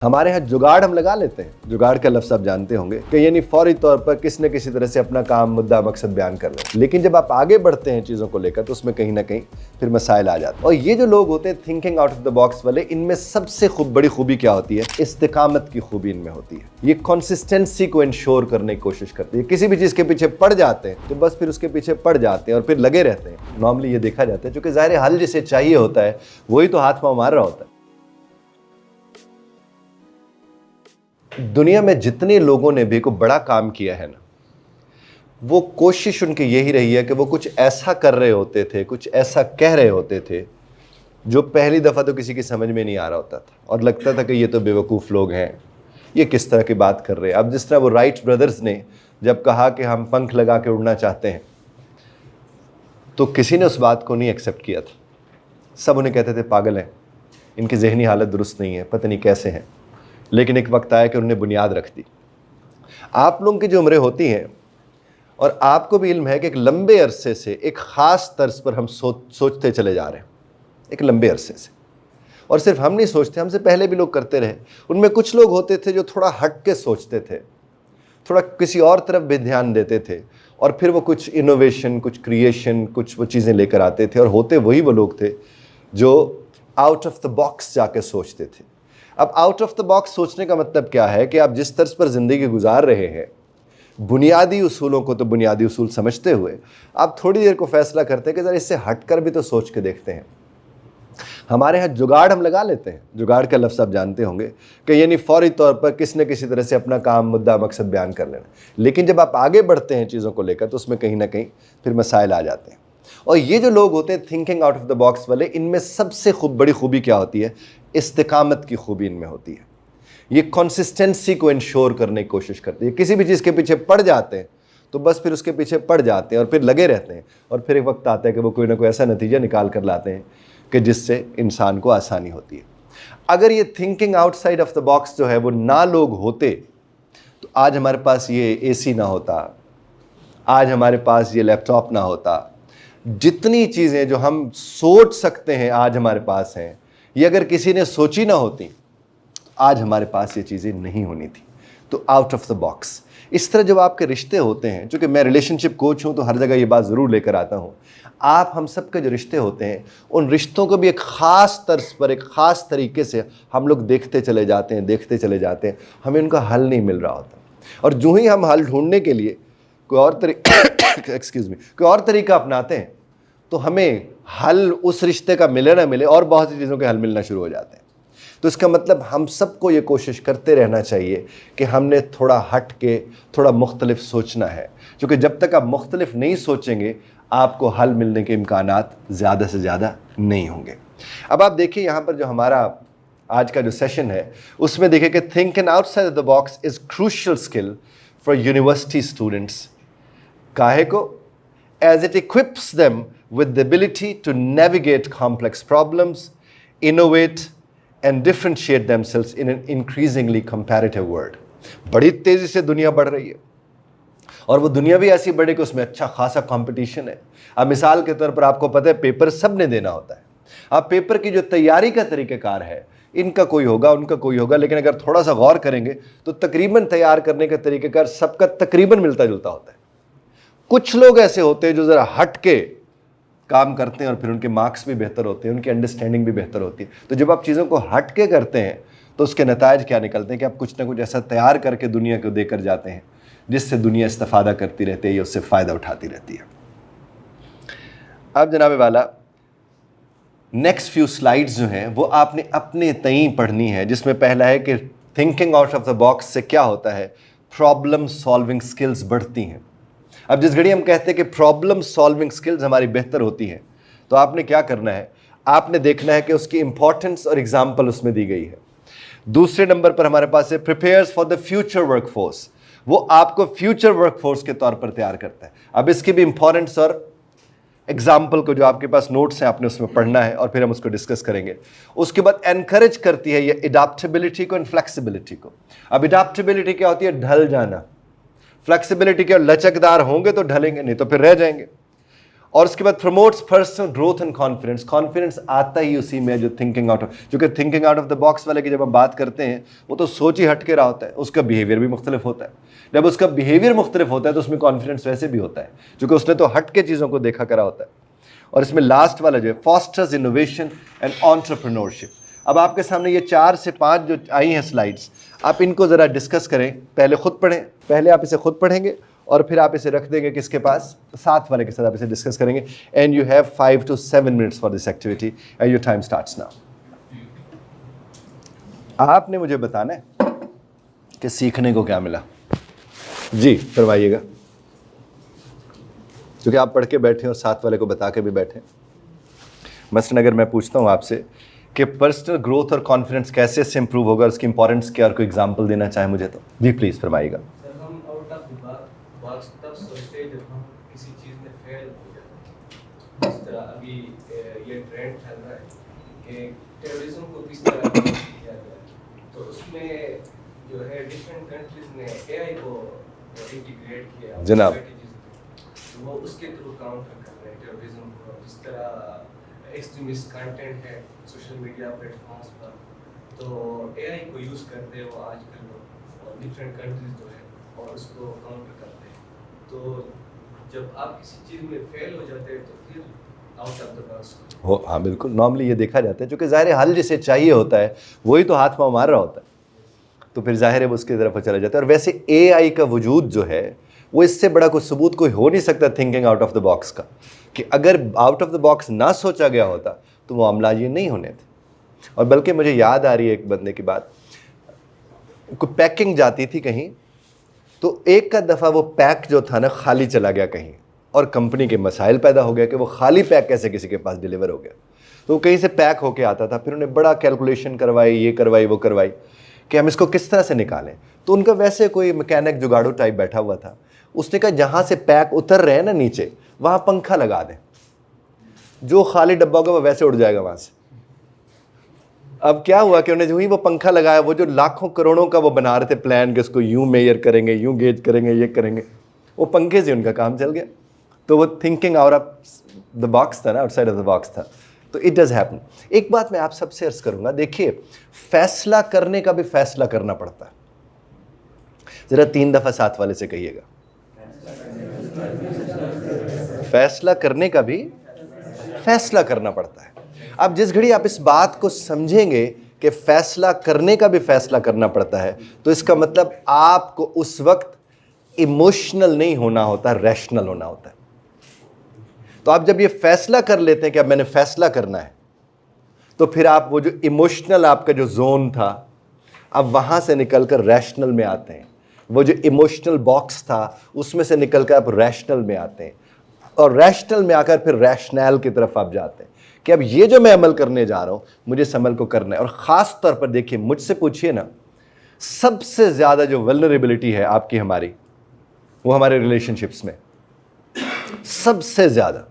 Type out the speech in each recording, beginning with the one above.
हमारे यहाँ जुगाड़ हम लगा लेते हैं। जुगाड़ का लफ्ज़ आप जानते होंगे कि यानी फौरी तौर पर किसी न किसी तरह से अपना काम, मुद्दा, मकसद बयान कर रहे हैं। लेकिन जब आप आगे बढ़ते हैं चीज़ों को लेकर तो उसमें कहीं ना कहीं फिर मसाइल आ जाते हैं। और ये जो लोग होते हैं thinking out of the box वाले, इनमें सबसे बड़ी खूबी क्या होती है? इस्तिकामत की खूबी इनमें होती है। ये कंसिस्टेंसी को इंश्योर करने की कोशिश करती है। किसी भी चीज़ के पीछे पड़ जाते हैं तो बस फिर उसके पीछे पड़ जाते हैं और फिर लगे रहते हैं। नॉर्मली ये देखा जाता है, चूंकि ज़ाहिर हल जिसे चाहिए होता है वही तो हाथ पांव मार रहा होता है। दुनिया में जितने लोगों ने भी कोई बड़ा काम किया है ना, वो कोशिश उनकी यही रही है कि वो कुछ ऐसा कर रहे होते थे, कुछ ऐसा कह रहे होते थे जो पहली दफ़ा तो किसी की समझ में नहीं आ रहा होता था और लगता था कि ये तो बेवकूफ़ लोग हैं, ये किस तरह की बात कर रहे हैं। अब जिस तरह वो राइट ब्रदर्स ने जब कहा कि हम पंख लगा के उड़ना चाहते हैं तो किसी ने उस बात को नहीं एक्सेप्ट किया था। सब उन्हें कहते थे पागल हैं, इनकी जहनी हालत दुरुस्त नहीं है, पता नहीं कैसे हैं। लेकिन एक वक्त आया कि उन्होंने बुनियाद रख दी। आप लोगों की जो उम्रें होती हैं और आपको भी इल्म है कि एक लंबे अरसे से एक ख़ास तर्ज पर हम सोचते चले जा रहे हैं, एक लंबे अरसे से। और सिर्फ हम नहीं सोचते, हमसे पहले भी लोग करते रहे। उनमें कुछ लोग होते थे जो थोड़ा हट के सोचते थे, थोड़ा किसी और तरफ भी ध्यान देते थे और फिर वो कुछ इनोवेशन, कुछ क्रिएशन, कुछ वो चीज़ें लेकर आते थे। और होते वही वो लोग थे जो आउट ऑफ द बॉक्स जाके सोचते थे। अब आउट ऑफ द बॉक्स सोचने का मतलब क्या है कि आप जिस तर्ज पर ज़िंदगी गुजार रहे हैं, बुनियादी उसूलों को तो बुनियादी उसूल समझते हुए आप थोड़ी देर को फैसला करते हैं कि ज़रा इससे हटकर भी तो सोच के देखते हैं। हमारे यहाँ जुगाड़ हम लगा लेते हैं। जुगाड़ का लफ्ज़ आप जानते होंगे कि यानी फौरी तौर पर किसी न किसी तरह से अपना काम, मुद्दा, मकसद बयान कर लेना। लेकिन जब आप आगे बढ़ते हैं चीज़ों को लेकर तो उसमें कहीं ना कहीं फिर मसाइल आ जाते हैं। और ये जो लोग होते हैं thinking out of the box वाले, इनमें सबसे बड़ी खूबी क्या होती है? इस्तिकामत की खूबी इनमें होती है। ये कंसिस्टेंसी को इंश्योर करने की कोशिश करती है। किसी भी चीज़ के पीछे पड़ जाते हैं तो बस फिर उसके पीछे पड़ जाते हैं और फिर लगे रहते हैं। और फिर एक वक्त आता है कि वो कोई ना कोई ऐसा नतीजा निकाल कर लाते हैं कि जिससे इंसान को आसानी होती है। अगर ये thinking outside of the box जो है वो ना लोग होते तो आज हमारे पास ये एसी ना होता, आज हमारे पास ये लैपटॉप ना होता। जितनी चीज़ें जो हम सोच सकते हैं आज हमारे पास हैं, ये अगर किसी ने सोची ना होती आज हमारे पास ये चीज़ें नहीं होनी थी। तो आउट ऑफ द बॉक्स इस तरह जब आपके रिश्ते होते हैं, चूँकि मैं रिलेशनशिप कोच हूँ तो हर जगह ये बात ज़रूर लेकर आता हूँ, आप हम सब के जो रिश्ते होते हैं उन रिश्तों को भी एक ख़ास तर्ज पर, एक ख़ास तरीके से हम लोग देखते चले जाते हैं, हमें उनका हल नहीं मिल रहा होता। और जो ही हम हल ढूंढने के लिए कोई और तरीका अपनाते हैं तो हमें हल उस रिश्ते का मिले ना मिले और बहुत सी चीज़ों के हल मिलना शुरू हो जाते हैं। तो इसका मतलब हम सबको ये कोशिश करते रहना चाहिए कि हमने थोड़ा हट के, थोड़ा मुख्तलिफ सोचना है, क्योंकि जब तक आप मुख्तलिफ नहीं सोचेंगे आपको हल मिलने के इम्कानात ज़्यादा से ज़्यादा नहीं होंगे। अब आप देखिए यहाँ पर जो हमारा आज का जो सेशन है उसमें देखिए कि thinking outside the box is crucial skill for university students. काहे को? as it equips them with the ability to navigate complex problems, innovate and differentiate themselves in an increasingly competitive world. बड़ी तेज़ी से दुनिया बढ़ रही है और वो दुनिया भी ऐसी बढ़े कि उसमें अच्छा खासा कंपटीशन है। अब मिसाल के तौर पर आपको पता है पेपर सब ने देना होता है। अब पेपर की जो तैयारी का तरीक़ाकार है, इनका कोई होगा, उनका कोई होगा, लेकिन अगर थोड़ा सा गौर करेंगे तो तकरीबन तैयार करने का तरीक़ाकार सबका तकरीबन मिलता जुलता होता है। कुछ लोग ऐसे होते हैं जो ज़रा हट के काम करते हैं और फिर उनके मार्क्स भी बेहतर होते हैं, उनकी अंडरस्टैंडिंग भी बेहतर होती है। तो जब आप चीज़ों को हट के करते हैं तो उसके नतायज क्या निकलते हैं कि आप कुछ ना कुछ ऐसा तैयार करके दुनिया को देकर जाते हैं जिससे दुनिया इस्तिफ़ादा करती रहती है या उससे फ़ायदा उठाती रहती है। अब जनाब वाला नेक्स्ट फ्यू स्लाइड्स जो हैं वो आपने अपने तई पढ़नी है, जिसमें पहला है कि thinking out of the box से क्या होता है? प्रॉब्लम सॉल्विंग स्किल्स बढ़ती हैं। अब जिस घड़ी हम कहते हैं कि प्रॉब्लम सॉल्विंग स्किल्स हमारी बेहतर होती हैं तो आपने क्या करना है? आपने देखना है कि उसकी इंपॉर्टेंस और एग्जाम्पल उसमें दी गई है। दूसरे नंबर पर हमारे पास है prepares for the future workforce. वो आपको फ्यूचर वर्कफोर्स के तौर पर तैयार करता है। अब इसकी भी इंपॉर्टेंस और एग्जाम्पल को जो आपके पास नोट्स हैं आपने उसमें पढ़ना है और फिर हम उसको डिस्कस करेंगे। उसके बाद एनकरेज करती है ये एडाप्टेबिलिटी को एंड फ्लेक्सिबिलिटी को। अब एडाप्टेबिलिटी क्या होती है? ढल जाना। फ्लेक्सिबिलिटी क्या? लचकदार होंगे तो ढलेंगे, नहीं तो फिर रह जाएंगे। اور اس کے بعد promotes personal growth and confidence. Confidence آتا ہی اسی میں جو تھنکنگ آؤٹ آف, جو کہ thinking out of the box والے کی جب ہم بات کرتے ہیں وہ تو سوچ ہی ہٹ کے رہا ہوتا ہے, اس کا بیہیویئر بھی مختلف ہوتا ہے. جب اس کا بیہیویئر مختلف ہوتا ہے تو اس میں کانفیڈنس ویسے بھی ہوتا ہے, چونکہ اس نے تو ہٹ کے چیزوں کو دیکھا کرا ہوتا ہے. اور اس میں لاسٹ والا جو ہے فاسٹرز انوویشن اینڈ انٹرپرینورشپ. اب آپ کے سامنے یہ 4 سے 5 جو آئی ہیں سلائیڈس, آپ ان کو ذرا ڈسکس کریں. پہلے خود پڑھیں, پہلے آپ اسے خود پڑھیں گے اور پھر آپ اسے رکھ دیں گے کس کے پاس, ساتھ والے کے ساتھ آپ اسے ڈسکس کریں گے. And you have 5 to 7 minutes for this activity and your time starts now. آپ نے مجھے بتانا ہے کہ سیکھنے کو کیا ملا. جی فرمائیے گا, کیونکہ آپ پڑھ کے بیٹھے اور ساتھ والے کو بتا کے بھی بیٹھیں. مثلاً اگر میں پوچھتا ہوں آپ سے کہ پرسنل گروتھ اور کانفیڈنس کیسے اس سے امپروو ہوگا, اس کی امپورٹنس کیا, اور کوئی ایگزامپل دینا چاہیں مجھے تو جی پلیز فرمائیے گا. ہم آؤٹ آف دی باکس تب سوچتے ہیں جب ہم کسی چیز میں فیل ہو جاتے ہیں. جس طرح ابھی یہ ٹرینڈ چل رہا ہے کہ ٹیررزم کو کس طرح کیا جائے, تو اس میں جو ہے ڈفرینٹ کنٹریز نے اے آئی کو انٹیگریٹ کیا جناب, وہ اس کے تھرو کاؤنٹر کر رہے ہیں ٹیررزم کو. جس طرح ایکسٹریمسٹ کنٹینٹ ہے سوشل میڈیا پلیٹ فارمس پر, تو اے آئی کو یوز کرتے ہیں وہ آج کل لوگ, اور ڈفرینٹ کنٹریز جو ہے اور اس کو کاؤنٹر کرتے ہیں. تو جب آپ کسی چیز میں فیل ہو جاتے ہیں تو پھر آؤٹ آف دا باکس ہو. ہاں بالکل, نارملی یہ دیکھا جاتا ہے, چونکہ ظاہر حل جسے چاہیے ہوتا ہے وہی تو ہاتھ پاؤں مار رہا ہوتا ہے, تو پھر ظاہر ہے وہ اس کی طرف چلا جاتا ہے. اور ویسے اے آئی کا وجود جو ہے وہ اس سے بڑا کوئی ثبوت کوئی ہو نہیں سکتا thinking out of the box کا, کہ اگر آؤٹ آف دا باکس نہ سوچا گیا ہوتا تو وہ معاملہ یہ نہیں ہونے تھے. اور بلکہ مجھے یاد آ رہی ہے ایک بندے کی بات, کوئی پیکنگ جاتی تھی کہیں, تو ایک کا دفعہ وہ پیک جو تھا نا خالی چلا گیا کہیں, اور کمپنی کے مسائل پیدا ہو گیا کہ وہ خالی پیک کیسے کسی کے پاس ڈیلیور ہو گیا. تو وہ کہیں سے پیک ہو کے آتا تھا, پھر انہیں بڑا کیلکولیشن کروائی, یہ کروائی وہ کروائی کہ ہم اس کو کس طرح سے نکالیں. تو ان کا ویسے کوئی میکینک جگاڑو ٹائپ بیٹھا ہوا تھا, اس نے کہا جہاں سے پیک اتر رہے ہیں نا نیچے, وہاں پنکھا لگا دیں, جو خالی ڈبہ ہوگا وہ ویسے اڑ جائے گا وہاں سے. اب کیا ہوا کہ انہیں جو ہی وہ پنکھا لگایا, وہ جو لاکھوں کروڑوں کا وہ بنا رہے تھے پلان کہ اس کو یوں میئر کریں گے, یوں گیج کریں گے, یہ کریں گے, وہ پنکھے سے ان کا کام چل گیا. تو وہ thinking out of the box تھا نا, out side of the box تھا. تو اٹ ڈز ہیپن. ایک بات میں آپ سب سے عرض کروں گا, دیکھیے فیصلہ کرنے کا بھی فیصلہ کرنا پڑتا ہے. ذرا 3 دفعہ ساتھ والے سے کہیے گا, فیصلہ کرنے کا بھی فیصلہ کرنا پڑتا ہے. اب جس گھڑی آپ اس بات کو سمجھیں گے کہ فیصلہ کرنے کا بھی فیصلہ کرنا پڑتا ہے, تو اس کا مطلب آپ کو اس وقت ایموشنل نہیں ہونا ہوتا, ریشنل ہونا ہوتا ہے. تو آپ جب یہ فیصلہ کر لیتے ہیں کہ اب میں نے فیصلہ کرنا ہے, تو پھر آپ وہ جو ایموشنل آپ کا جو زون تھا, اب وہاں سے نکل کر ریشنل میں آتے ہیں. وہ جو ایموشنل باکس تھا اس میں سے نکل کر آپ ریشنل میں آتے ہیں, اور ریشنل میں آ کر پھر ریشنل کی طرف آپ جاتے ہیں کہ اب یہ جو میں عمل کرنے جا رہا ہوں مجھے اس عمل کو کرنا ہے. اور خاص طور پر دیکھیے, مجھ سے پوچھئے نا, سب سے زیادہ جو ولنریبلٹی ہے آپ کی ہماری, وہ ہمارے ریلیشن شپس میں. سب سے زیادہ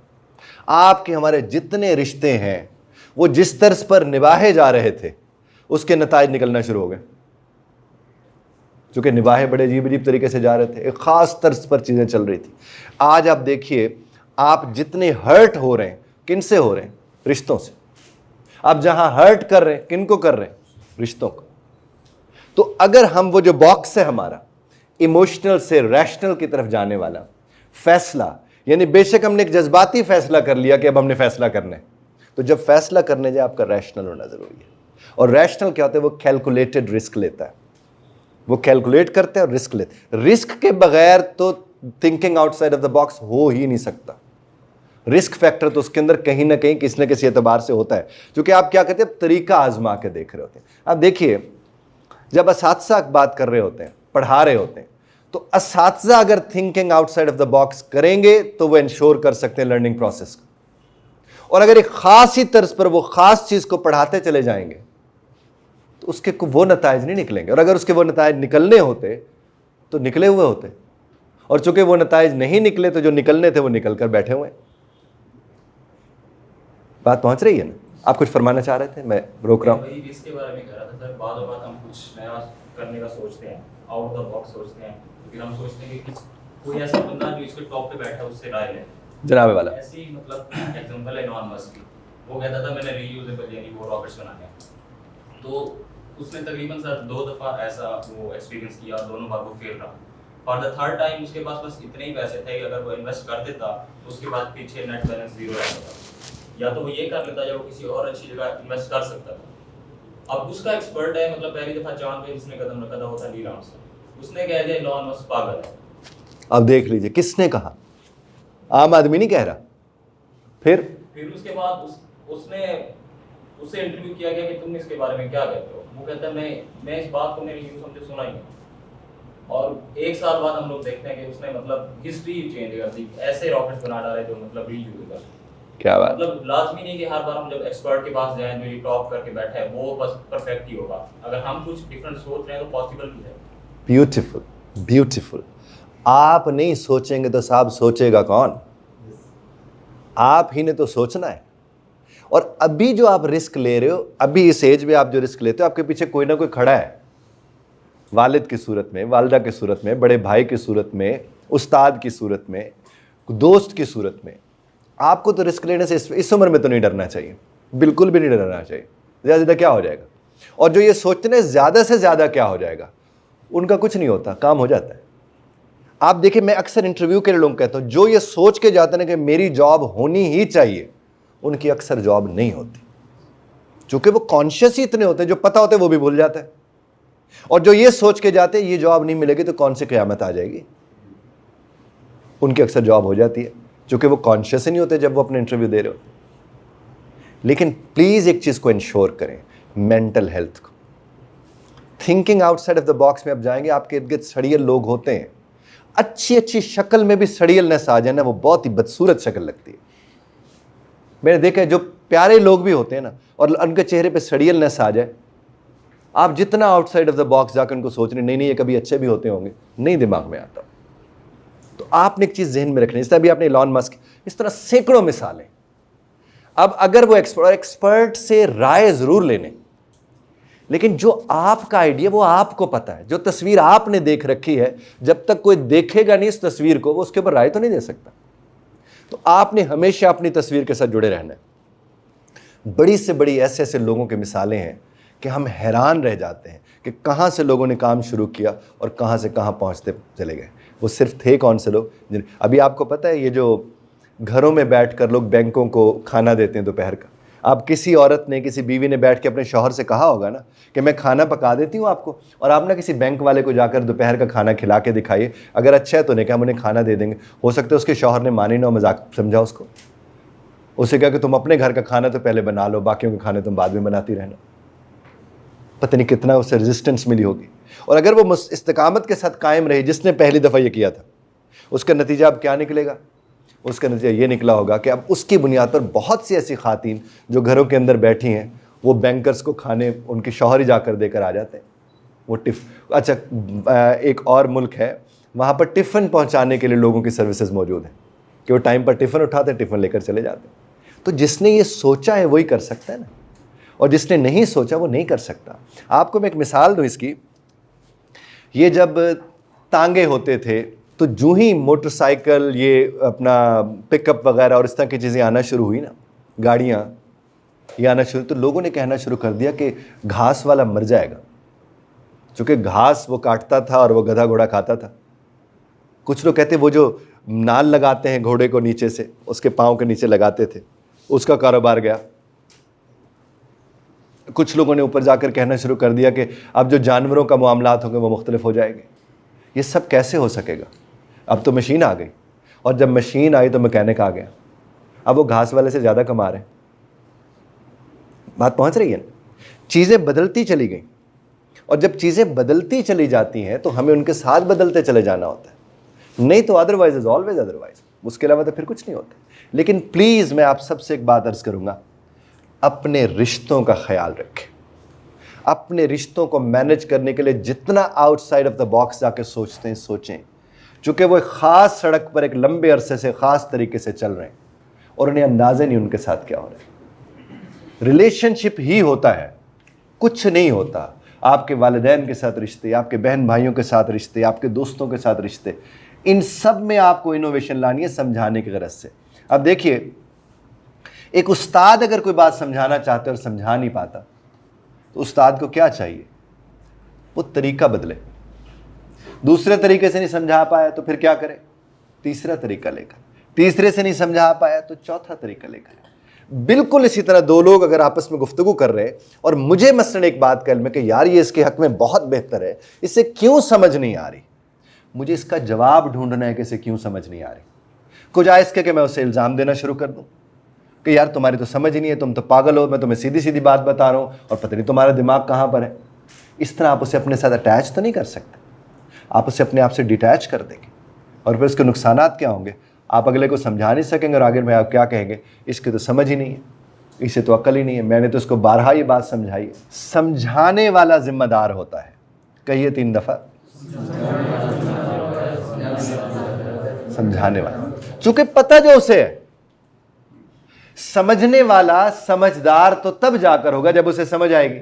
آپ کے ہمارے جتنے رشتے ہیں وہ جس طرز پر نباہے جا رہے تھے اس کے نتائج نکلنا شروع ہو گئے, چونکہ نباہے بڑے عجیب عجیب طریقے سے جا رہے تھے, ایک خاص طرز پر چیزیں چل رہی تھی. آج آپ دیکھیے آپ جتنے ہرٹ ہو رہے ہیں, کن سے ہو رہے ہیں؟ رشتوں سے. آپ جہاں ہرٹ کر رہے ہیں, کن کو کر رہے ہیں؟ رشتوں کو. تو اگر ہم وہ جو باکس ہے ہمارا ایموشنل سے ریشنل کی طرف جانے والا فیصلہ, یعنی بے شک ہم نے ایک جذباتی فیصلہ کر لیا کہ اب ہم نے فیصلہ کرنا ہے, تو جب فیصلہ کرنے جائے آپ کا ریشنل ہونا ضروری ہے. اور ریشنل کیا ہوتا ہے؟ وہ کیلکولیٹڈ رسک لیتا ہے, وہ کیلکولیٹ کرتے ہیں اور رسک لیتے ہیں. رسک کے بغیر تو thinking outside of the box ہو ہی نہیں سکتا. رسک فیکٹر تو اس کے اندر کہیں نہ کہیں کسی نہ کسی اعتبار سے ہوتا ہے, کیونکہ آپ کیا کہتے ہیں, طریقہ آزما کے دیکھ رہے ہوتے ہیں. اب دیکھیے جب اساتذہ بات کر رہے ہوتے ہیں, پڑھا رہے ہوتے ہیں, تو اساتذہ اگر thinking outside of the box کریں گے تو وہ انشور کر سکتے ہیں لرننگ پروسیس کو. اور اگر ایک خاص ہی طرز پر وہ خاص چیز کو پڑھاتے چلے جائیں گے تو اس کے وہ نتائج نہیں نکلیں گے. اور اگر اس کے وہ نتائج نکلنے ہوتے تو نکلے ہوئے ہوتے, اور چونکہ وہ نتائج نہیں نکلے تو جو نکلنے تھے وہ نکل کر بیٹھے ہوئے. بات پہنچ رہی ہے نا؟ آپ کچھ فرمانا چاہ رہے تھے, میں روک رہا ہوں. اس کے بارے میں کہہ رہا تھا سر, بعض اوقات ہم کچھ نیا کرنے کا سوچتے ہیں, آؤٹ دا باکس سوچتے ہیں, پھر ہم سوچتے ہیں کہ کوئی ایسا بندہ جو اس کے ٹاپ پہ بیٹھا ہے اس سے رائے لیں, जनाब वाला ऐसी मतलब एग्जांपल है इलॉन मस्क की, वो कहता था मैंने रीयूजेबल यानी वो रॉकेट्स बनाने हैं, तो उसने तकरीबन सर 2 दफ़ा ऐसा वो एक्सपीरियंस किया और दोनों बार वो फेल रहा। फॉर द थर्ड टाइम उसके पास बस इतने ही पैसे थे कि अगर वो इन्वेस्ट कर देता तो उसके बाद पीछे नेट बैलेंस जीरो रहता था, या तो वो ये कर लेता या वो किसी और अच्छी जगह इन्वेस्ट कर सकता था। अब उसका एक्सपर्ट है, मतलब पहली दफ़ा चांद पे जिसने कदम रखा था वो था नील आर्मस्ट्रांग, उसने कह दिया इलॉन मस्क पागल है। अब देख लीजिए किसने कहा, आम आदमी नहीं कह रहा। फिर उसके बाद उसने उससे इंटरव्यू किया गया कि तुम इसके बारे में क्या कहते हो, वो कहता है मैं इस बात को मेरी यूं समझे सुना ही नहीं। और 1 साल बाद हम लोग देखते हैं कि उसने मतलब हिस्ट्री चेंज कर दी, ऐसे रॉकेट्स बना डाले जो मतलब रीयूजेबल। क्या बात, मतलब लाजमी नहीं कि हर बार हम जब एक्सपर्ट के पास जाएं जो ये टॉप करके बैठा है वो बस परफेक्ट ही होगा, अगर हम कुछ डिफरेंट सोच रहे हैं तो पॉसिबल भी है। Beautiful beautiful. आप नहीं सोचेंगे तो साहब सोचेगा कौन? आप ही ने तो सोचना है। और अभी जो आप रिस्क ले रहे हो, अभी इस एज में आप जो रिस्क लेते हो, आपके पीछे कोई ना कोई खड़ा है, वालिद की सूरत में, वालिदा की सूरत में, बड़े भाई की सूरत में, उस्ताद की सूरत में, दोस्त की सूरत में। आपको तो रिस्क लेने से इस उम्र में तो नहीं डरना चाहिए, बिल्कुल भी नहीं डरना चाहिए। ज़्यादा ज़्यादा क्या हो जाएगा, और जो ये सोचने ज़्यादा से ज़्यादा क्या हो जाएगा, उनका कुछ नहीं होता, काम हो जाता है। आप देखिए, मैं अक्सर इंटरव्यू के लिए लोग कहता हूँ, जो ये सोच के जाते हैं कि मेरी जॉब होनी ही चाहिए, उनकी अक्सर जॉब नहीं होती, क्योंकि वो कॉन्शियस ही इतने होते हैं, जो पता होते हैं वो भी भूल जाते हैं। और जो ये सोच के जाते हैं ये जॉब नहीं मिलेगी तो कौन सी क़यामत आ जाएगी, उनकी अक्सर जॉब हो जाती है, क्योंकि वो कॉन्शियस ही नहीं होते जब वो अपने इंटरव्यू दे रहे होते। लेकिन प्लीज़ एक चीज़ को इंश्योर करें, मेंटल हेल्थ को। Thinking outside of the box में आप जाएंगे, आपके इर्द गिर्द सड़ियल लोग होते हैं, अच्छी अच्छी शक्ल में भी सड़ियलनेस आ जाए ना, वो बहुत ही बदसूरत शक्ल लगती है। मैंने देखा है, जो प्यारे लोग भी होते हैं ना, और उनके चेहरे पे सड़ियलनेस आ जाए, आप जितना आउटसाइड ऑफ द बॉक्स जाकर उनको सोच रहे नहीं ये कभी अच्छे भी होते होंगे, नहीं दिमाग में आता। तो आपने एक चीज़ जहन में रखनी, जैसे अभी आपने इलॉन मस्क, इस तरह सैकड़ों मिसालें। अब अगर वो एक्सपर्ट से राय ज़रूर लेने, लेकिन जो आपका आइडिया वो आपको पता है, जो तस्वीर आपने देख रखी है, जब तक कोई देखेगा नहीं इस तस्वीर को, वो उसके ऊपर राय तो नहीं दे सकता। तो आपने हमेशा अपनी तस्वीर के साथ जुड़े रहना है। बड़ी से बड़ी ऐसे ऐसे लोगों की मिसालें हैं कि हम हैरान रह जाते हैं कि कहाँ से लोगों ने काम शुरू किया और कहाँ से कहाँ पहुँचते चले गए। वो सिर्फ थे कौन से लोग, अभी आपको पता है ये जो घरों में बैठकर लोग बैंकों को खाना देते हैं दोपहर का, आप किसी औरत ने, किसी बीवी ने बैठ के अपने शौहर से कहा होगा ना कि मैं खाना पका देती हूँ आपको, और आप ना किसी बैंक वाले को जाकर दोपहर का खाना खिला के दिखाइए, अगर अच्छा है तो नहीं, क्या हम उन्हें खाना दे देंगे। हो सकता है उसके शौहर ने मानी ना, मजाक समझा उसको, उसे कहा कि तुम अपने घर का खाना तो पहले बना लो, बाकियों के खाने तुम बाद में बनाती रहना। पता नहीं कितना उसे रेजिस्टेंस मिली होगी। और अगर वो इस्तिकामत के साथ कायम रही, जिसने पहली दफ़ा ये किया था, उसका नतीजा अब क्या निकलेगा? उसका नतीजा ये निकला होगा कि अब उसकी बुनियाद पर बहुत सी ऐसी खातीन जो घरों के अंदर बैठी हैं, वो बैंकर्स को खाने उनके शौहर ही जाकर देकर आ जाते हैं। वो अच्छा, एक और मुल्क है, वहाँ पर टिफ़िन पहुँचाने के लिए लोगों की सर्विसेज मौजूद हैं कि वो टाइम पर टिफ़िन उठाते, टिफ़िन लेकर चले जाते हैं। तो जिसने ये सोचा है वही कर सकता है ना, और जिसने नहीं सोचा वो नहीं कर सकता। आपको मैं एक मिसाल दूँ इसकी, ये जब तांगे होते थे तो जो ही मोटरसाइकिल, ये अपना पिकअप वगैरह और इस तरह की चीज़ें आना शुरू हुई ना, गाड़ियाँ ये आना शुरू, तो लोगों ने कहना शुरू कर दिया कि घास वाला मर जाएगा, क्योंकि घास वो काटता था और वो गधा घोड़ा खाता था। कुछ लोग कहते वो जो नाल लगाते हैं घोड़े को नीचे से, उसके पाँव के नीचे लगाते थे, उसका कारोबार गया। कुछ लोगों ने ऊपर जाकर कहना शुरू कर दिया कि अब जो जानवरों का मामलात होंगे वो मुख्तलिफ हो जाएंगे। ये सब कैसे हो सकेगा? अब तो मशीन आ गई, और जब मशीन आई तो मैकेनिक आ गया, अब वो घास वाले से ज़्यादा कमा रहे हैं। बात पहुंच रही है ना? चीज़ें बदलती चली गई, और जब चीज़ें बदलती चली जाती हैं तो हमें उनके साथ बदलते चले जाना होता है, नहीं तो अदरवाइज इज ऑलवेज अदरवाइज, उसके अलावा तो फिर कुछ नहीं होता। लेकिन प्लीज़ मैं आप सबसे एक बात अर्ज़ करूँगा, अपने रिश्तों का ख्याल रखें। अपने रिश्तों को मैनेज करने के लिए जितना आउटसाइड ऑफ द बॉक्स जाके सोचते हैं सोचें, चूँकि वो एक ख़ास सड़क पर एक लंबे अरसे से ख़ास तरीके से चल रहे हैं और उन्हें अंदाज़ा नहीं उनके साथ क्या हो रहा है। रिलेशनशिप ही होता है, कुछ नहीं होता। आपके वालिदैन के साथ रिश्ते, आपके बहन भाइयों के साथ रिश्ते, आपके दोस्तों के साथ रिश्ते, इन सब में आपको इनोवेशन लानी है समझाने की गरज से। अब देखिए, एक उस्ताद अगर कोई बात समझाना चाहता है और समझा नहीं पाता तो उस्ताद को क्या चाहिए? वो तरीका बदले। दूसरे तरीके से नहीं समझा पाया तो फिर क्या करे? तीसरा तरीका लेकर। तीसरे से नहीं समझा पाया तो चौथा तरीका लेकर। बिल्कुल इसी तरह दो लोग अगर आपस में गुफ्तगू कर रहे और मुझे मसलन एक बात कल में कि यार ये इसके हक में बहुत बेहतर है, इसे क्यों समझ नहीं आ रही, मुझे इसका जवाब ढूंढना है कि इसे क्यों समझ नहीं आ रही। कुछ आए इसके कि मैं उसे इल्ज़ाम देना शुरू कर दूं कि यार तुम्हारी तो समझ ही नहीं है, तुम तो पागल हो, मैं तुम्हें सीधी सीधी बात बता रहा हूँ और पता नहीं तुम्हारा दिमाग कहाँ पर है। इस तरह आप उसे अपने साथ अटैच तो नहीं कर सकते, आप उसे अपने आप से डिटैच कर देंगे और फिर उसके नुकसानात क्या होंगे? आप अगले को समझा नहीं सकेंगे और आगे में आप क्या कहेंगे? इसकी तो समझ ही नहीं है, इसे तो अक्ल ही नहीं है, मैंने तो इसको बारहा ये बात समझाई है। समझाने वाला जिम्मेदार होता है। कहिए 3 दफ़ा, समझाने वाला, चूंकि पता जो उसे है। समझने वाला समझदार तो तब जाकर होगा जब उसे समझ आएगी।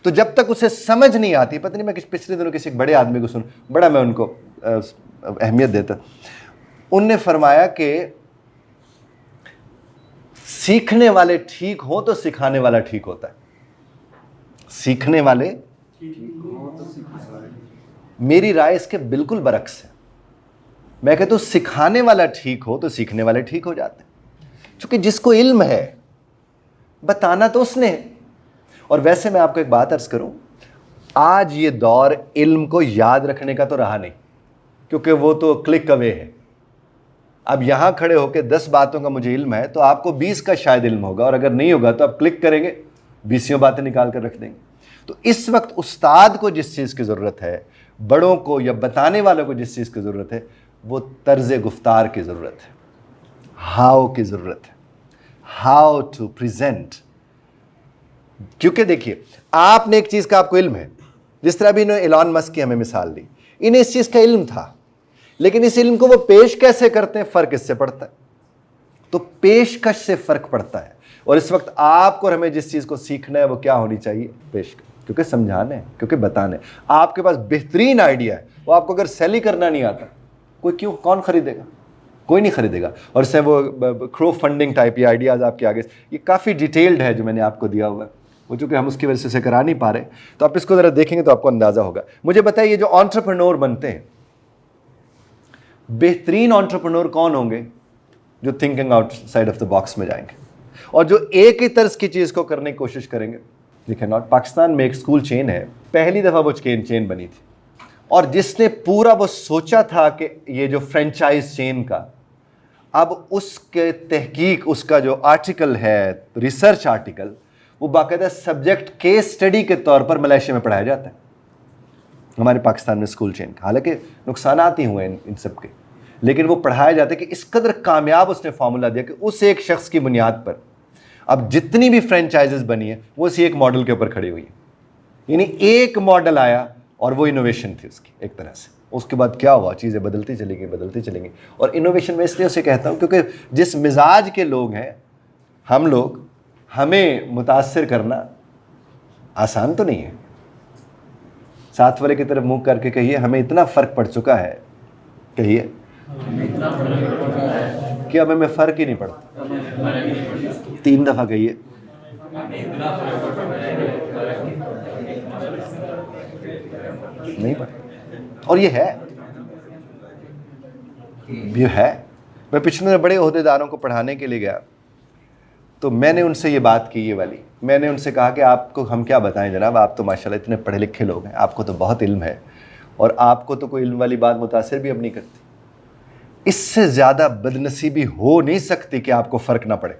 तो जब तक उसे समझ नहीं आती, पता नहीं मैं पिछले दिनों किसी बड़े आदमी को सुन, बड़ा मैं उनको अहमियत देता, उनने फरमाया कि सीखने वाले ठीक हो तो सिखाने वाला ठीक होता है। सीखने वाले, मेरी राय इसके बिल्कुल बरक्स है। मैं कहता हूं सिखाने वाला ठीक हो तो सीखने वाले ठीक हो जाते हैं, क्योंकि जिसको इल्म है बताना तो उसने है। और वैसे मैं आपको एक बात अर्ज करूं, आज ये दौर इल्म को याद रखने का तो रहा नहीं, क्योंकि वो तो क्लिक अवे है। अब यहां खड़े होकर 10 बातों का मुझे इल्म है तो आपको 20 का शायद इल्म होगा, और अगर नहीं होगा तो आप क्लिक करेंगे 20 बातें निकाल कर रख देंगे। तो इस वक्त उस्ताद को जिस चीज़ की ज़रूरत है, बड़ों को या बताने वालों को जिस चीज़ की ज़रूरत है, वो तर्ज गुफ्तार की ज़रूरत है, हाउ की ज़रूरत है, हाउ टू प्रेजेंट। क्योंकि देखिए, आपने एक चीज़ का आपको इल्म है, जिस तरह भी इन्होंने एलन मस्क की हमें मिसाल दी, इन्हें इस चीज़ का इल्म था, लेकिन इस इल्म को वो पेश कैसे करते हैं, फ़र्क इससे पड़ता है। तो पेशकश से फ़र्क पड़ता है। और इस वक्त आपको और हमें जिस चीज़ को सीखना है वो क्या होनी चाहिए? पेशकश, क्योंकि समझाने हैं, क्योंकि बताने। आपके पास बेहतरीन आइडिया है, वो आपको अगर सेल ही करना नहीं आता, कौन खरीदेगा? कोई नहीं खरीदेगा। और इससे वो क्रो फंडिंग टाइप ये आइडियाज़ आपके आगे, ये काफ़ी डिटेल्ड है जो मैंने आपको दिया हुआ है, वो चूँकि हम उसकी वजह से करा नहीं पा रहे, तो आप इसको ज़रा देखेंगे तो आपको अंदाज़ा होगा। मुझे बताइए, ये जो एंटरप्रेन्योर बनते हैं, बेहतरीन एंटरप्रेन्योर कौन होंगे? जो thinking outside of the box में जाएंगे और जो एक ही तर्ज की चीज़ को करने की कोशिश करेंगे। देखिए नॉट, पाकिस्तान में एक स्कूल चेन है, पहली दफ़ा वो चेन बनी थी, और जिसने पूरा वो सोचा था कि ये जो फ्रेंचाइज चेन का, अब उसके तहकीक, उसका जो आर्टिकल है, रिसर्च आर्टिकल, वो बाकायदा सब्जेक्ट केस स्टडी के तौर पर मलेशिया में पढ़ाया जाता है, हमारे पाकिस्तान में स्कूल चेन का। हालांकि नुकसानात ही हुए इन सब के, लेकिन वो पढ़ाया जाता है कि इस कदर कामयाब उसने फार्मूला दिया कि उस एक शख्स की बुनियाद पर अब जितनी भी फ्रेंचाइजेस बनी है वो इसी एक मॉडल के ऊपर खड़ी हुई है। यानी एक मॉडल आया और वो इनोवेशन थी उसकी एक तरह से। उसके बाद क्या हुआ, चीज़ें बदलती चलेंगी। और इनोवेशन में इसलिए उसे कहता हूँ क्योंकि जिस मिजाज के लोग हैं हम लोग, हमें मुतासर करना आसान तो नहीं है। साथ वाले की तरफ मुंह करके कहिए, हमें इतना फ़र्क पड़ चुका है, कहिए कि अब हमें फ़र्क ही नहीं पड़ता। 3 दफ़ा कहिए। नहीं पड़ता। और ये है। मैं पिछले बड़े ओहदेदारों को पढ़ाने के लिए गया तो मैंने उनसे ये बात की, ये वाली, मैंने उनसे कहा कि आपको हम क्या बताएं जनाब, आप तो माशाल्लाह इतने पढ़े लिखे लोग हैं, आपको तो बहुत इल्म है, और आपको तो कोई इल्म वाली बात मुतासिर भी अब नहीं करती। इससे ज़्यादा बदनसीबी हो नहीं सकती कि आपको फ़र्क ना पड़े।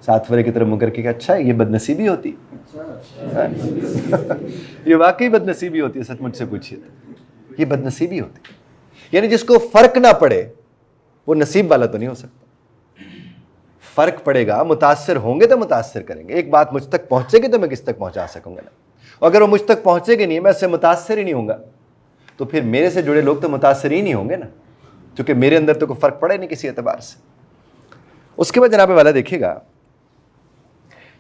साथ वाले की तरफ मुकर के, अच्छा ये बदनसीबी होती है? ये वाकई बदनसीबी होती है, सच मुझसे पूछिए तो ये बदनसीबी होती है। यानी जिसको फ़र्क ना पड़े वो नसीब वाला तो नहीं हो सकता। फ़र्क पड़ेगा, मुतासर होंगे तो मुतासर करेंगे। एक बात मुझ तक पहुंचेगी तो मैं किस तक पहुंचा सकूंगा ना, अगर वो मुझ तक पहुंचेगी नहीं, मैं उससे मुतासर ही नहीं होऊंगा, तो फिर मेरे से जुड़े लोग तो मुतासर ही नहीं होंगे ना, क्योंकि मेरे अंदर तो कोई फ़र्क पड़ा ही नहीं किसी एतबार से। उसके बाद जनाब वाला देखिएगा,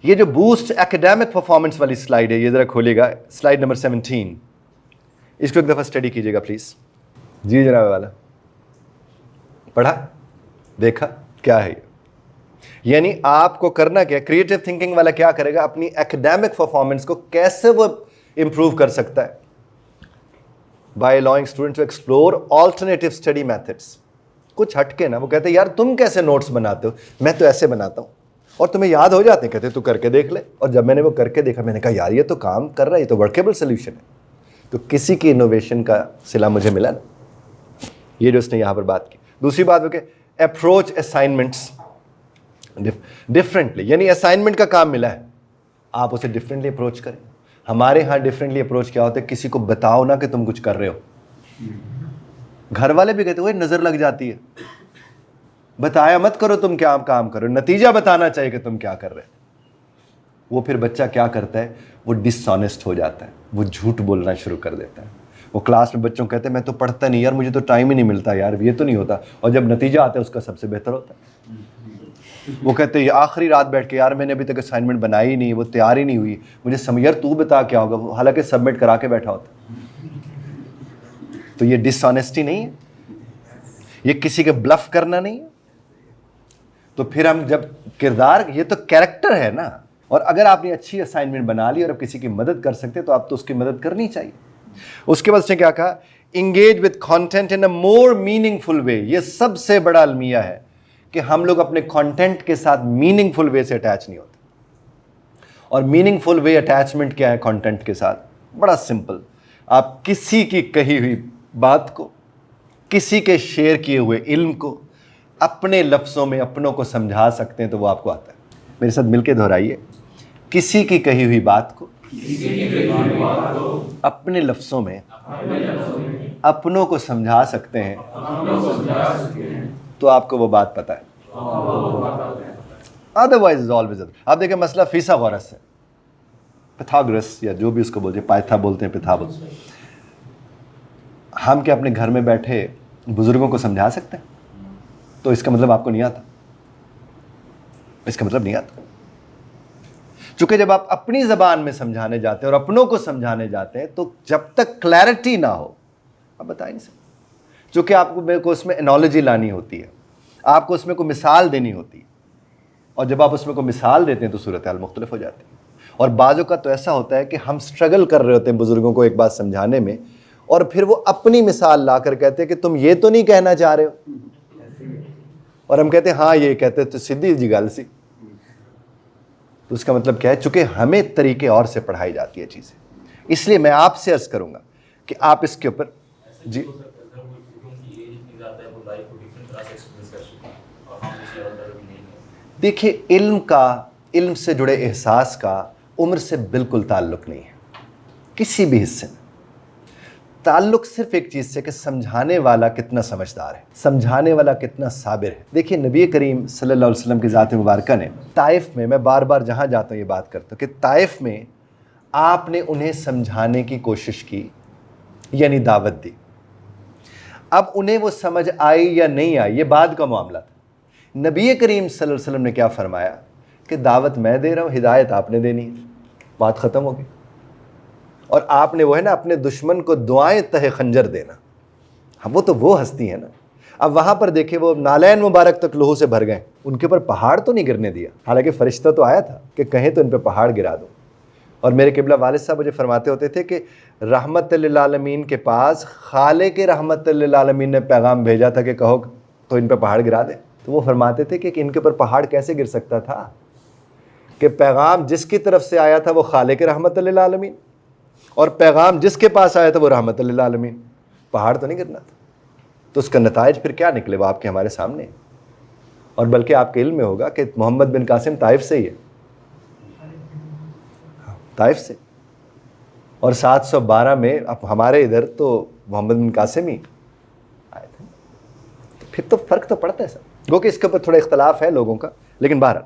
ये जो बूस्ट एकेडमिक परफॉर्मेंस वाली स्लाइड है, ये ज़रा खोलिएगा, स्लाइड नंबर 17, इसको एक दफ़ा स्टडी कीजिएगा प्लीज़। जी जनाब वाला, पढ़ा? देखा क्या है ये? यानी आपको करना क्या, क्रिएटिव थिंकिंग वाला क्या करेगा, अपनी एकेडमिक परफॉर्मेंस को कैसे वो इंप्रूव कर सकता है, by allowing student to explore alternative study methods. कुछ हटके ना, वो कहते हैं यार तुम कैसे नोट्स बनाते हो, मैं तो ऐसे बनाता हूँ और तुम्हें याद हो जाते हैं, कहते तू करके देख ले। और जब मैंने वो करके देखा, मैंने कहा यार ये तो काम कर रहा है, ये तो वर्केबल सोल्यूशन है। तो किसी की इनोवेशन का सिला मुझे मिला ना, ये जो उसने यहाँ पर बात की। दूसरी बात वो कि अप्रोच असाइनमेंट्स डिफरेंटली, यानी असाइनमेंट का काम मिला है, आप उसे डिफरेंटली अप्रोच करें। हमारे यहाँ डिफरेंटली अप्रोच क्या होता है, किसी को बताओ ना कि तुम कुछ कर रहे हो। घर वाले भी कहते हैं नजर लग जाती है, बताया मत करो तुम क्या काम करो, नतीजा बताना चाहिए कि तुम क्या कर रहे हो। वो फिर बच्चा क्या करता है, वो डिसऑनेस्ट हो जाता है, वो झूठ बोलना शुरू कर देता है। वो क्लास में बच्चों कहते हैं मैं तो पढ़ता नहीं यार, मुझे तो टाइम ही नहीं मिलता यार, ये तो नहीं होता। और जब नतीजा आता है उसका सबसे बेहतर होता है। वो कहते हैं आखिरी रात बैठ के यार मैंने अभी तक असाइनमेंट बनाई ही नहीं, वो तैयार ही नहीं हुई, मुझे समझ यार तू बता क्या होगा, हालांकि सबमिट करा के बैठा होता। तो ये डिसऑनेस्टी नहीं है, ये किसी के ब्लफ करना नहीं है। तो फिर हम जब किरदार, ये तो कैरेक्टर है ना। और अगर आपने अच्छी असाइनमेंट बना ली और आप किसी की मदद कर सकते तो आप तो उसकी मदद करनी चाहिए। उसके बाद उसने क्या कहा, engage with content in a more meaningful वे। ये सबसे बड़ा अलमिया है कि हम लोग अपने कंटेंट के साथ मीनिंगफुल वे से अटैच नहीं होते। और मीनिंगफुल वे अटैचमेंट क्या है कंटेंट के साथ, बड़ा सिंपल। आप किसी की कही हुई बात को, किसी के शेयर किए हुए इल्म को अपने लफ्ज़ों में अपनों को समझा सकते हैं तो वो आपको आता है। मेरे साथ मिलके दोहराइए, किसी की कही हुई बात को अपने लफ्ज़ों में अपनों को समझा सकते हैं तो आपको वो बात पता है। Otherwise is always. आप देखें मसला फिसागोरस है, पिथागोरस या जो भी उसको बोलते हैं, पाइथा बोलते हैं, पिथा बोलते हैं। हम क्या अपने घर में बैठे बुजुर्गों को समझा सकते हैं? तो इसका मतलब आपको नहीं आता, इसका मतलब नहीं आता। चूंकि जब आप अपनी ज़बान में समझाने जाते हैं और अपनों को समझाने जाते हैं तो जब तक क्लैरिटी ना हो आप बता ही नहीं सकते। चूंकि आपको मेरे को उसमें एनोलॉजी लानी होती है, आपको उसमें कोई मिसाल देनी होती है, और जब आप उसमें कोई मिसाल देते हैं तो सूरत हाल मुख्तलिफ हो जाती है। और बाज़ों का तो ऐसा होता है कि हम स्ट्रगल कर रहे होते हैं बुज़ुर्गों को एक बात समझाने में, और फिर वो अपनी मिसाल ला कर कहते हैं कि तुम ये तो नहीं कहना चाह रहे हो, और हम कहते हैं हाँ ये कहते हैं, तो सीधी जी गल सी। तो उसका मतलब क्या है, चूंकि हमें तरीके और से पढ़ाई जाती है चीज़ें, इसलिए मैं आपसे अर्ज़ करूँगा कि आप इसके ऊपर जी। देखिए, इल्म से जुड़े एहसास का उम्र से बिल्कुल ताल्लुक़ नहीं है, किसी भी हिस्से में। ताल्लुक़ सिर्फ एक चीज़ से कि समझाने वाला कितना समझदार है, समझाने वाला कितना साबिर है। देखिए, नबी करीम सल्लल्लाहु अलैहि वसल्लम की ज़ात मुबारक ने ताइफ में, मैं बार बार जहाँ जाता हूँ ये बात करता हूँ कि ताइफ में आपने उन्हें समझाने की कोशिश की, यानी दावत दी। अब उन्हें वो समझ आई या नहीं आई ये बाद का मामला था। नबी करीम सल्लल्लाहु अलैहि वसल्लम ने क्या फरमाया कि दावत मैं दे रहा हूँ, हिदायत आपने देनी है, बात ख़त्म हो गई। और आपने वो है ना अपने दुश्मन को दुआएं तहे खंजर देना, हाँ वो तो वो हस्ती है ना। अब वहाँ पर देखे वो नालैन मुबारक तक लोहू से भर गए, उनके ऊपर पहाड़ तो नहीं गिरने दिया, हालांकि फरिश्ता तो आया था कि कहें तो इन पे पहाड़ गिरा दो। और मेरे किबला वालिद साहब मुझे फरमाते होते थे कि रहमत लिल आलमीन के पास खालिक रहमत लिल आलमीन ने पैगाम भेजा था कि कहो तो इन पे पहाड़ गिरा दे। तो वो फरमाते थे कि इनके ऊपर पहाड़ कैसे गिर सकता था, कि पैगाम जिसकी तरफ से आया था वो खालिक रहमत लिल आलमीन, और पैगाम जिसके पास आया था वो रहमत लिल आलमीन, पहाड़ तो नहीं गिरना था। तो उसका नताइज फिर क्या निकले वो आपके हमारे सामने। और बल्कि आपके इल्म में होगा कि मोहम्मद बिन कासिम ताइफ से ही है, ताइफ से, और 712 में अब हमारे इधर तो मोहम्मद बिन कासिम ही आए थे। तो फिर तो फ़र्क तो पड़ता है सर, गो कि इसके ऊपर थोड़ा इख्तलाफ है लोगों का, लेकिन बहरहाल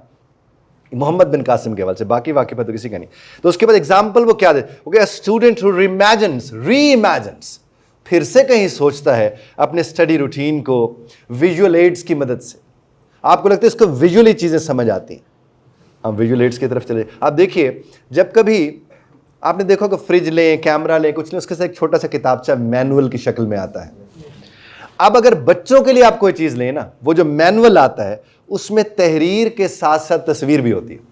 मोहम्मद बिन कासिम के हवाले से, बाकी वाक़िफ़ा तो किसी का नहीं। तो उसके बाद एग्जाम्पल वो क्या दे, वो स्टूडेंट हु री-इमेजिन्स, फिर से कहीं सोचता है अपने स्टडी रूटीन को विजुअल एड्स की मदद से। आपको लगता है इसको विजुअली चीज़ें समझ आती हैं, हम विजुअल एड्स की तरफ चले। आप देखिए, जब कभी आपने देखो कि फ्रिज लें, कैमरा लें, कुछ लें, उसके साथ एक छोटा सा किताबचा मैनुअल की शक्ल में आता है। अब अगर बच्चों के लिए आप कोई चीज लें ना, वो जो मैनुअल आता है उसमें तहरीर के साथ साथ तस्वीर भी होती है।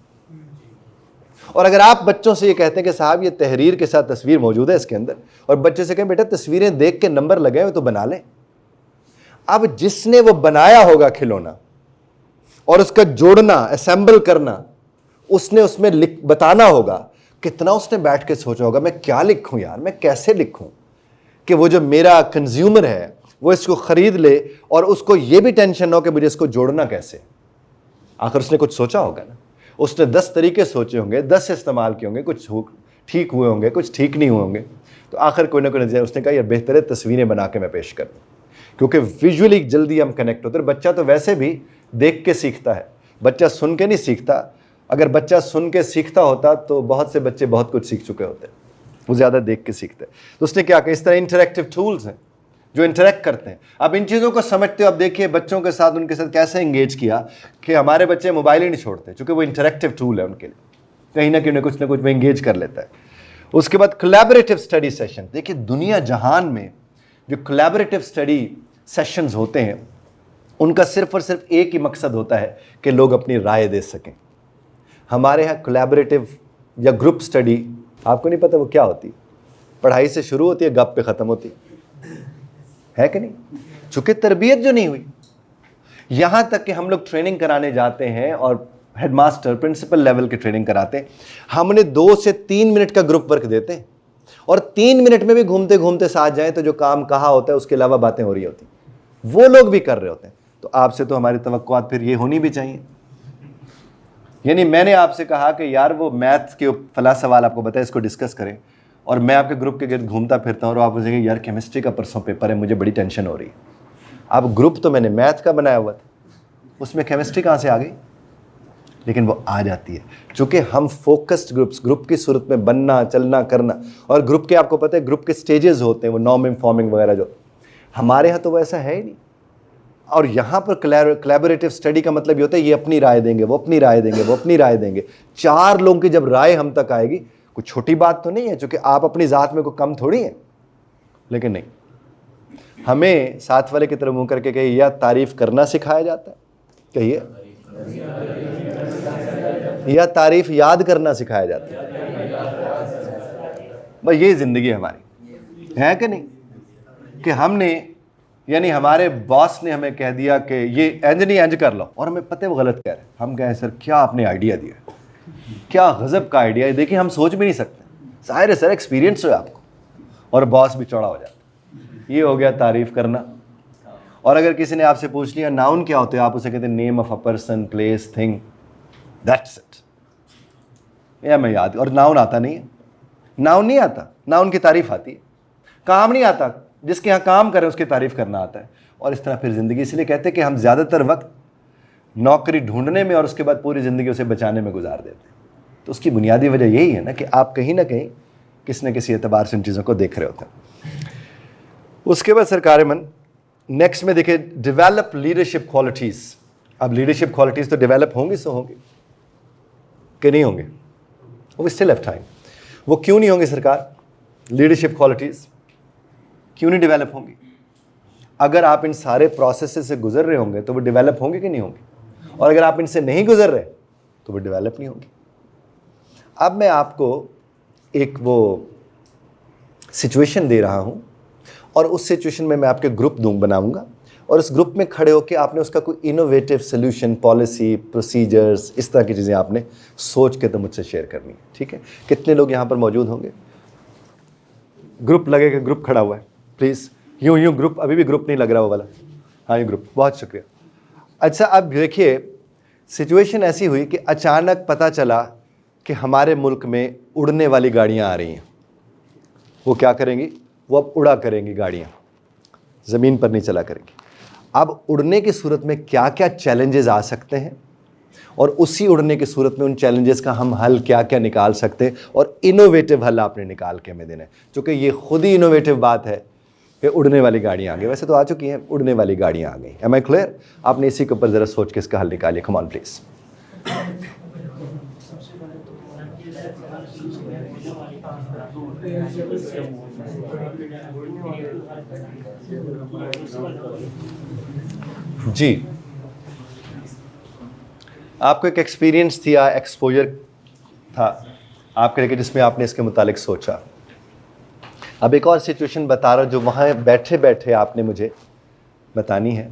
और अगर आप बच्चों से ये कहते हैं कि साहब ये तहरीर के साथ तस्वीर मौजूद है इसके अंदर, और बच्चे से कहें बेटा तस्वीरें देख के नंबर लगे हुए तो बना लें, अब जिसने वो बनाया होगा खिलौना और उसका जोड़ना, असेंबल करना, उसने उसमें बताना होगा, कितना उसने बैठ के सोचा होगा मैं क्या लिखूं यार, मैं कैसे लिखूं कि वो जो मेरा कंज्यूमर है वो इसको खरीद ले और उसको ये भी टेंशन ना हो कि मुझे इसको जोड़ना कैसे। आखिर उसने कुछ सोचा होगा ना, उसने 10 तरीके सोचे होंगे, 10 इस्तेमाल किए होंगे, कुछ ठीक हुए होंगे, कुछ ठीक नहीं हुए होंगे, तो आखिर कोई ना कोई नतीजा उसने कहा यार बेहतर है तस्वीरें बना के मैं पेश कर दूँ, क्योंकि विजुअली जल्दी हम कनेक्ट होते हैं। बच्चा तो वैसे भी देख के सीखता है, बच्चा सुन के नहीं सीखता। अगर बच्चा सुन के सीखता होता तो बहुत से बच्चे बहुत कुछ सीख चुके होते, वो ज़्यादा देख के सीखते। तो उसने क्या कहा, इस तरह इंटरेक्टिव टूल्स हैं जो इंटरेक्ट करते हैं। अब इन चीज़ों को समझते हो, अब देखिए बच्चों के साथ उनके साथ कैसे इंगेज किया कि हमारे बच्चे मोबाइल ही नहीं छोड़ते, क्योंकि वो इंटरेक्टिव टूल है उनके लिए, कहीं ना कुछ वो इंगेज कर लेता है। उसके बाद कोलैबोरेटिव स्टडी सेशन। देखिए दुनिया जहान में जो कोलैबोरेटिव स्टडी सेशंस होते हैं उनका सिर्फ और सिर्फ एक ही मकसद होता है कि लोग अपनी राय दे सकें। हमारे यहाँ कोलैबोरेटिव या ग्रुप स्टडी, आपको नहीं पता वो क्या होती, पढ़ाई से शुरू होती है, गप पे ख़त्म होती है कि नहीं, चूँकि तरबियत जो नहीं हुई। यहाँ तक कि हम लोग ट्रेनिंग कराने जाते हैं और हेडमास्टर प्रिंसिपल लेवल की ट्रेनिंग कराते हैं, हमने 2 से 3 मिनट का ग्रुप वर्क देते हैं और 3 मिनट में भी घूमते घूमते साथ जाएं तो जो काम कहा होता है उसके अलावा बातें हो रही होती, वो लोग भी कर रहे होते हैं। तो आपसे तो हमारी तवक्कुआत फिर ये होनी भी चाहिए। यानी मैंने आपसे कहा कि यार वो मैथ्स के फला सवाल आपको बताया, इसको डिस्कस करें, और मैं आपके ग्रुप के गिर्द घूमता फिरता हूँ और आप मुझे यार केमिस्ट्री का परसों पेपर है, मुझे बड़ी टेंशन हो रही है। अब ग्रुप तो मैंने मैथ का बनाया हुआ था, उसमें केमिस्ट्री कहाँ से आ गई, लेकिन वो आ जाती है चूँकि हम फोकस्ड ग्रुप की सूरत में बनना, चलना, करना। और ग्रुप के आपको पता है ग्रुप के स्टेजेस होते हैं, वो नॉर्म इन्फॉर्मिंग वगैरह जो, हमारे यहाँ तो वो ऐसा है ही नहीं। और यहाँ पर कोलैबोरेटिव स्टडी का मतलब ये होता है ये अपनी राय देंगे, वो अपनी राय देंगे, वो अपनी राय देंगे। 4 लोगों की जब राय हम तक आएगी, कोई छोटी बात तो नहीं है, क्योंकि आप अपनी ज़ात में कोई कम थोड़ी है, लेकिन नहीं, हमें साथ वाले की तरफ मुँह करके कहिए या तारीफ़ करना सिखाया जाता है, कहिए, या तारीफ़ याद करना सिखाया जाता है। बस यही ज़िंदगी हमारी है कि नहीं, कि हमने यानी हमारे बॉस ने हमें कह दिया कि ये इंज नहीं इंज कर लो, और हमें पता है वो गलत कह रहे हैं। हम कहें सर क्या आपने आइडिया दिया, क्या गज़ब का आइडिया है, देखिए हम सोच भी नहीं सकते। ज़ाहिर है सर एक्सपीरियंस हो आपको, और बॉस भी चौड़ा हो जाता। ये हो गया तारीफ़ करना। और अगर किसी ने आपसे पूछ लिया नाउन क्या होते हैं, आप उसे कहते हैं name of a person, place, thing, that's it. या मैं याद, और नाउन आता नहीं है, नाउन नहीं आता, नाउन की तारीफ़ आती है। काम नहीं आता, जिसके यहाँ काम करें उसकी तारीफ़ करना आता है। और इस तरह फिर ज़िंदगी, इसलिए कहते हैं कि हम ज़्यादातर वक्त नौकरी ढूंढने में और उसके बाद पूरी ज़िंदगी उसे बचाने में गुजार देते हैं। तो उसकी बुनियादी वजह यही है ना कि आप कहीं ना कहीं किसी न किसी एतबार से इन चीज़ों को देख रहे होते हैं। उसके बाद सरकार मन नेक्स्ट में देखिए डेवलप लीडरशिप क्वालिटीज़। अब लीडरशिप क्वालिटीज़ तो डेवलप होंगी, सो होंगी कि नहीं होंगे, वो स्टिल हैव टाइम। वो क्यों नहीं होंगी सरकार, लीडरशिप क्वालिटीज़ क्यों नहीं डेवलप होंगी? अगर आप इन सारे प्रोसेस से गुजर रहे होंगे तो वो डेवलप होंगे कि नहीं होंगे, और अगर आप इनसे नहीं गुजर रहे तो वो डेवलप नहीं होंगी। अब मैं आपको एक वो सिचुएशन दे रहा हूँ और उस सिचुएशन में मैं आपके ग्रुप बनाऊंगा, और उस ग्रुप में खड़े होकर आपने उसका कोई इनोवेटिव सोल्यूशन, पॉलिसी, प्रोसीजर्स, इस तरह की चीज़ें आपने सोच के तो मुझसे शेयर करनी है। ठीक है, कितने लोग यहाँ पर मौजूद होंगे? ग्रुप लगेगा, ग्रुप खड़ा हुआ है, प्लीज़ यूं ग्रुप, अभी भी ग्रुप नहीं लग रहा वो वाला, हाँ ये ग्रुप, बहुत शुक्रिया। अच्छा अब देखिए सिचुएशन ऐसी हुई कि अचानक पता चला कि हमारे मुल्क में उड़ने वाली गाड़ियाँ आ रही हैं। वो क्या करेंगी, वो अब उड़ा करेंगी गाड़ियाँ, ज़मीन पर नहीं चला करेंगी। अब उड़ने की सूरत में क्या क्या चैलेंजेस आ सकते हैं, और उसी उड़ने की सूरत में उन चैलेंजेस का हम हल क्या क्या निकाल सकते हैं, और इनोवेटिव हल आपने निकाल के हमें देना है। चूँकि ये खुद ही इनोवेटिव बात है कि उड़ने वाली गाड़ियाँ आ गई, वैसे तो आ चुकी हैं, उड़ने वाली गाड़ियाँ आ गई। Am I clear? आपने इसी के ऊपर ज़रा सोच के इसका हल निकालिए। Come on please. جی آپ کو ایک ایکسپیرینس تھا، ایکسپوجر تھا آپ کے لیے جس میں آپ نے اس کے متعلق سوچا. اب ایک اور سچویشن بتا رہا ہوں جو وہاں بیٹھے بیٹھے آپ نے مجھے بتانی ہے.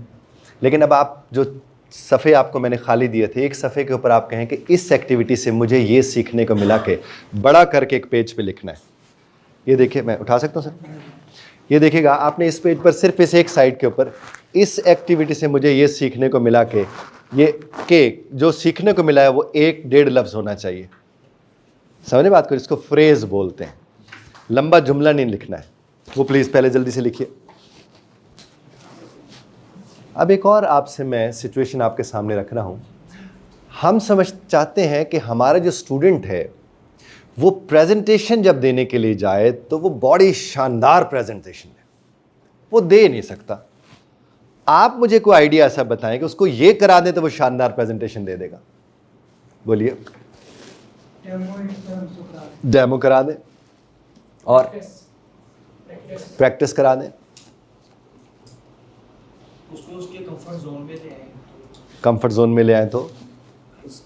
لیکن اب آپ جو صفحے آپ کو میں نے خالی دیے تھے، ایک صفحے کے اوپر آپ کہیں کہ اس ایکٹیویٹی سے مجھے یہ سیکھنے کو ملا کہ بڑا کر کے ایک پیج پہ لکھنا ہے. یہ دیکھیں، میں اٹھا سکتا ہوں سر؟ یہ دیکھے گا آپ نے اس پیج پر صرف اس ایک سائڈ کے اوپر اس ایکٹیویٹی سے مجھے یہ سیکھنے کو ملا کہ یہ کہ جو سیکھنے کو ملا ہے وہ 1-1.5 لفظ ہونا چاہیے. سمجھے بات کو؟ اس کو فریز بولتے ہیں. لمبا جملہ نہیں لکھنا ہے. وہ پلیز پہلے جلدی سے لکھیے. اب ایک اور آپ سے میں سچویشن آپ کے سامنے رکھ رہا ہوں. ہم چاہتے ہیں کہ ہمارا جو اسٹوڈنٹ ہے وہ پریزنٹیشن جب دینے کے لیے جائے تو وہ بڑی شاندار پریزنٹیشن ہے. وہ دے نہیں سکتا. آپ مجھے کوئی آئیڈیا ایسا بتائیں کہ اس کو یہ کرا دیں تو وہ شاندار پریزنٹیشن دے دے گا. بولیے. ڈیمو کرا دیں اور پریکٹس کرا دیں. کمفرٹ زون میں لے آئیں تو اس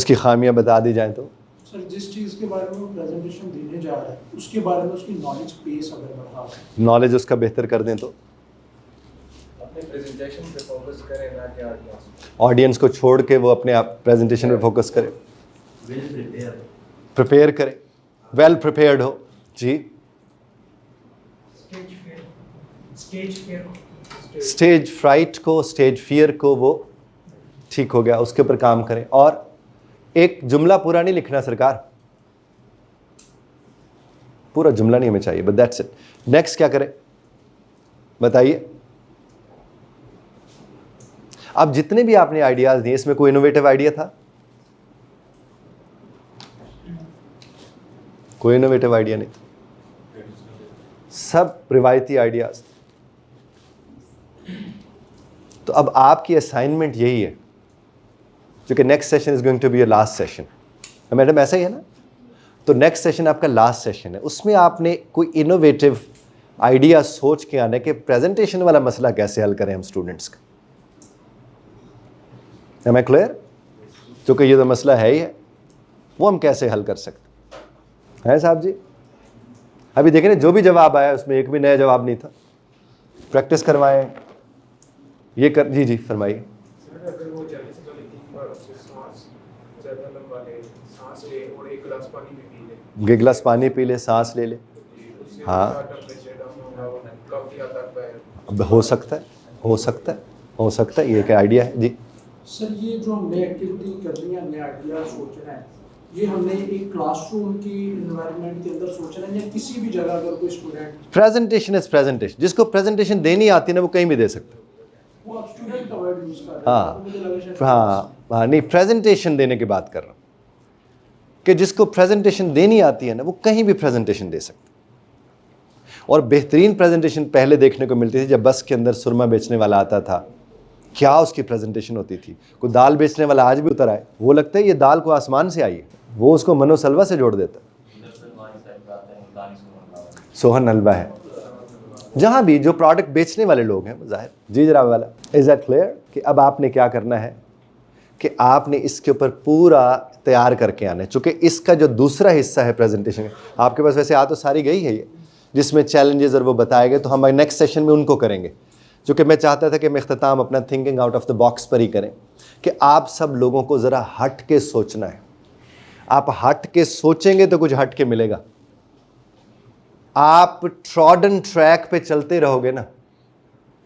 کی خامیاں بتا دی جائیں تو سر جس چیز کے بارے میں پریزنٹیشن دینے جا رہا ہے اس کے بارے میں اس کی نالج بیس اگر بڑھا دیں، نالج اس کا بہتر کر دیں تو اپنے پریزنٹیشن پہ فوکس کریں نہ کہ آڈینس کو چھوڑ کے وہ اپنے پریزنٹیشن پہ فوکس کرے. پریپیئر کرے، ویل پریپیئرڈ ہو. جی اسٹیج فرائٹ کو، اسٹیج فیئر کو وہ ٹھیک ہو گیا، اس کے اوپر کام کریں. اور ایک جملہ پورا نہیں لکھنا سرکار، پورا جملہ نہیں ہمیں چاہیے، بٹ دیٹس اٹ. نیکسٹ کیا کریں بتائیے. اب جتنے بھی آپ نے آئیڈیاز دیے اس میں کوئی انوویٹو آئیڈیا تھا؟ کوئی انوویٹو آئیڈیا نہیں تھا، سب روایتی آئیڈیاز. تو اب آپ کی اسائنمنٹ یہی ہے، کیونکہ next session is going to be your last session. Madam ایسا ہی ہے نا؟ تو نیکسٹ سیشن آپ کا لاسٹ سیشن ہے. اس میں آپ نے کوئی انوویٹو آئیڈیا سوچ کے آنا کہ پریزنٹیشن والا مسئلہ کیسے حل کریں ہم اسٹوڈنٹس کا. ایم آئی کلیئر؟ کیونکہ یہ تو مسئلہ ہے ہی ہے، وہ ہم کیسے حل کر سکتے ہیں صاحب جی؟ ابھی دیکھیں نا، جو بھی جواب آیا اس میں ایک بھی نیا جواب نہیں تھا. پریکٹس کروائیں یہ کر. جی جی فرمائیے. ایک گلاس پانی پی لے، سانس لے لے. ہاں ہو سکتا ہے، ہو سکتا ہے، ہو سکتا ہے. یہ ایک آئیڈیا ہے. جی سر یہ جو ہم نے ایکٹیویٹی کرنی ہے، ہم نے آئیڈیا سوچنا ہے، یہ ہم نے ایک کلاس روم کی انوائرمنٹ کے اندر سوچنا ہے یا کسی بھی جگہ اگر کوئی اسٹوڈنٹ؟ پریزنٹیشن از پریزنٹیشن. جس کو پریزنٹیشن دینی آتی ہے نا وہ کہیں بھی دے سکتا ہے. وہ آپ اسٹوڈنٹ کا ورڈ یوز کر رہے ہیں، مجھے لگا شاید ہاں نہیں، پریزنٹیشن دینے کی بات کر رہا ہوں کہ جس کو پریزنٹیشن دینی آتی ہے نا وہ کہیں بھی پریزنٹیشن دے سکتا. اور بہترین پریزنٹیشن پہلے دیکھنے کو ملتی تھی جب بس کے اندر سرما بیچنے والا آتا تھا. کیا اس کی پریزنٹیشن ہوتی تھی. کوئی دال بیچنے والا آج بھی اتر آئے، وہ لگتا ہے یہ دال کو آسمان سے آئی ہے، وہ اس کو منو سلوا سے جوڑ دیتا ہے. سوہن حلوہ ہے جہاں بھی جو پروڈکٹ بیچنے والے لوگ ہیں ظاہر. جی جناب والا، از دیٹ کلیئر؟ کہ اب آپ نے کیا کرنا ہے کہ آپ نے اس کے اوپر پورا تیار کر کے آنا ہے. چونکہ اس کا جو دوسرا حصہ ہے پریزنٹیشن آپ کے پاس ویسے تو ساری گئی ہے یہ، جس میں چیلنجز اور وہ بتائے گئے، تو ہم نیکسٹ سیشن میں ان کو کریں گے. چونکہ میں چاہتا تھا کہ ہم اختتام اپنا thinking out of the box پر ہی کریں، کہ آپ سب لوگوں کو ذرا ہٹ کے سوچنا ہے. آپ ہٹ کے سوچیں گے تو کچھ ہٹ کے ملے گا. آپ ٹراڈن ٹریک پہ چلتے رہو گے نا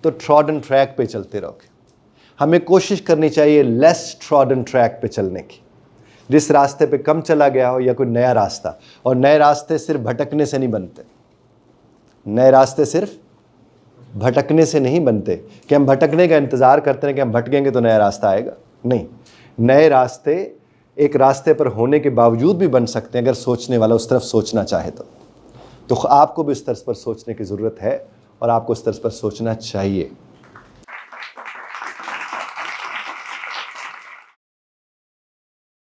تو ٹراڈن ٹریک پہ چلتے رہو گے. ہمیں کوشش کرنی چاہیے لیس ٹراڈن ٹریک پہ چلنے کی، جس راستے پہ کم چلا گیا ہو یا کوئی نیا راستہ. اور نئے راستے صرف بھٹکنے سے نہیں بنتے. نئے راستے صرف بھٹکنے سے نہیں بنتے کہ ہم بھٹکنے کا انتظار کرتے ہیں کہ ہم بھٹکیں گے تو نیا راستہ آئے گا. نہیں، نئے راستے ایک راستے پر ہونے کے باوجود بھی بن سکتے ہیں اگر سوچنے والا اس طرف سوچنا چاہے تو آپ کو بھی اس طرز پر سوچنے کی ضرورت ہے اور آپ کو اس طرز پر سوچنا چاہیے.